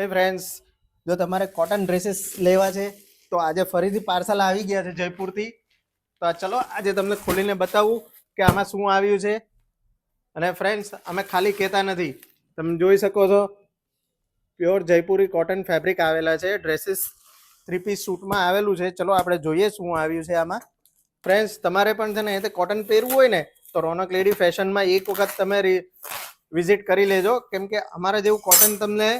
હે ફ્રેન્ડ્સ, જો તમારે કોટન ડ્રેસીસ લેવા છે તો આજે ફરીથી પાર્સલ આવી ગયા છે જયપુરથી. તો ચલો આજે તમને ખોલીને બતાવું કે આમાં શું આવ્યું છે. અને ફ્રેન્ડ્સ, અમે ખાલી કહેતા નથી, તમે જોઈ શકો છો પ્યોર જયપુરી કોટન ફેબ્રિક આવેલા છે. ડ્રેસીસ 3 પીસ સૂટમાં આવેલું છે. ચલો આપણે જોઈએ શું આવ્યું છે આમાં. ફ્રેન્ડ્સ, તમારે પણ છે ને એ કોટન પહેરવું હોય ને તો રોનક લેડી ફેશનમાં એક વખત તમે વિઝિટ કરી લેજો, કેમ કે અમારા જેવું કોટન તમને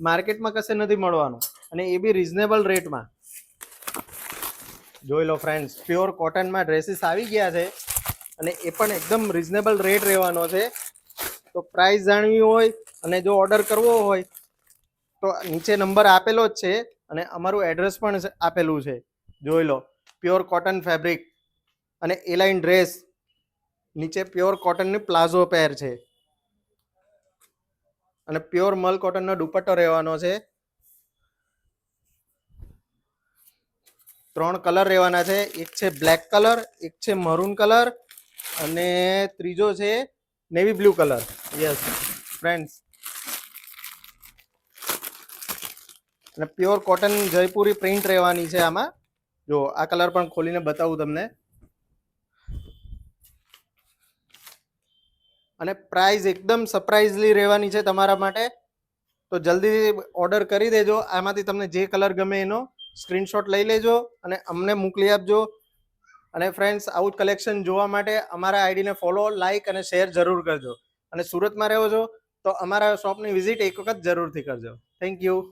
માર્કેટમાં કશે નથી મળવાનું, અને એ બી રિઝનેબલ રેટમાં. જોઈ લો ફ્રેન્ડ્સ, પ્યોર કોટનમાં ડ્રેસીસ આવી ગયા છે અને એ પણ એકદમ રિઝનેબલ રેટ રહેવાનો છે. તો પ્રાઇસ જાણવી હોય અને જો ઓર્ડર કરવો હોય તો નીચે નંબર આપેલો જ છે અને અમારું એડ્રેસ પણ આપેલું છે. જોઈ લો, પ્યોર કોટન ફેબ્રિક અને એલાઇન ડ્રેસ, નીચે પ્યોર કોટનની પ્લાઝો પેર છે અને પ્યોર મલ કોટનનો દુપટ્ટો રહેવાનો છે. 3 કલર રહેવાના છે. એક છે બ્લેક કલર, એક છે મરૂન કલર અને ત્રીજો છે navy blue colour. Yes friends, અને પ્યોર કોટન જયપુરી પ્રિન્ટ રહેવાની છે આમાં. જો આ કલર પણ ખોલીને બતાવું તમને. અને પ્રાઇસ એકદમ સરપ્રાઇઝલી રહેવાની છે તમારા માટે. તો જલ્દી ઓર્ડર કરી દેજો. આમાંથી તમને જે કલર ગમે એનો સ્ક્રીનશોટ લઈ લેજો અને અમને મોકલી આપજો. અને ફ્રેન્ડ્સ, આવું જ કલેક્શન જોવા માટે અમારા આઈડીને ફોલો, લાઇક અને શેર જરૂર કરજો. અને સુરતમાં રહો છો તો અમારા શોપની વિઝિટ એક વખત જરૂરથી કરજો. Thank you.